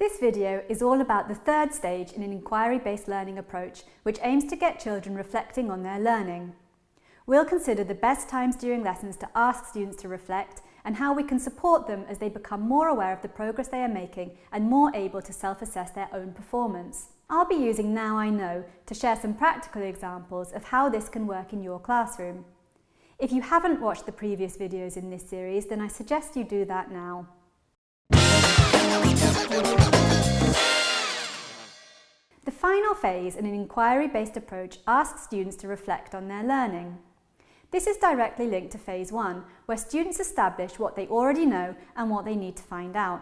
This video is all about the third stage in an inquiry-based learning approach, which aims to get children reflecting on their learning. We'll consider the best times during lessons to ask students to reflect and how we can support them as they become more aware of the progress they are making and more able to self-assess their own performance. I'll be using Now I Know to share some practical examples of how this can work in your classroom. If you haven't watched the previous videos in this series, then I suggest you do that now. The final phase in an inquiry-based approach asks students to reflect on their learning. This is directly linked to phase 1, where students establish what they already know and what they need to find out.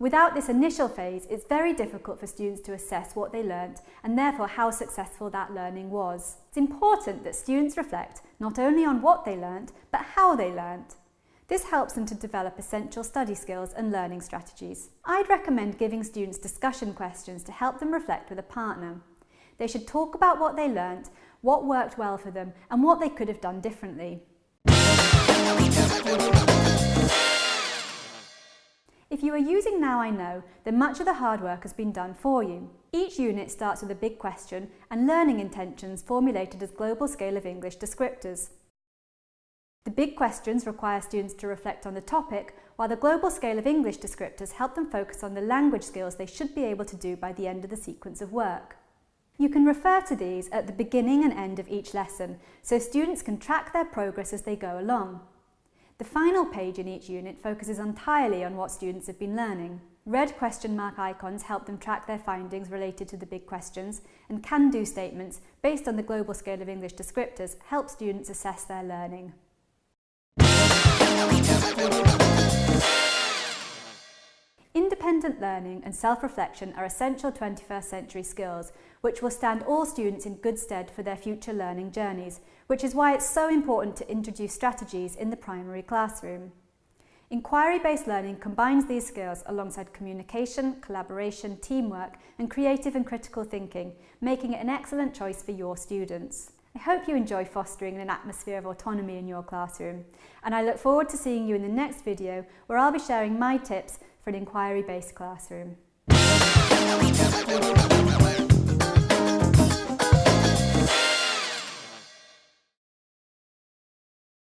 Without this initial phase, it's very difficult for students to assess what they learnt and therefore how successful that learning was. It's important that students reflect not only on what they learnt, but how they learnt. This helps them to develop essential study skills and learning strategies. I'd recommend giving students discussion questions to help them reflect with a partner. They should talk about what they learnt, what worked well for them, and what they could have done differently. If you are using Now I Know, then much of the hard work has been done for you. Each unit starts with a big question and learning intentions formulated as global scale of English descriptors. The big questions require students to reflect on the topic, while the global scale of English descriptors help them focus on the language skills they should be able to do by the end of the sequence of work. You can refer to these at the beginning and end of each lesson, so students can track their progress as they go along. The final page in each unit focuses entirely on what students have been learning. Red question mark icons help them track their findings related to the big questions, and can-do statements based on the global scale of English descriptors help students assess their learning. Independent learning and self-reflection are essential 21st century skills which will stand all students in good stead for their future learning journeys, which is why it's so important to introduce strategies in the primary classroom. Inquiry-based learning combines these skills alongside communication, collaboration, teamwork, and creative and critical thinking, making it an excellent choice for your students. I hope you enjoy fostering an atmosphere of autonomy in your classroom, and I look forward to seeing you in the next video where I'll be sharing my tips for an inquiry-based classroom.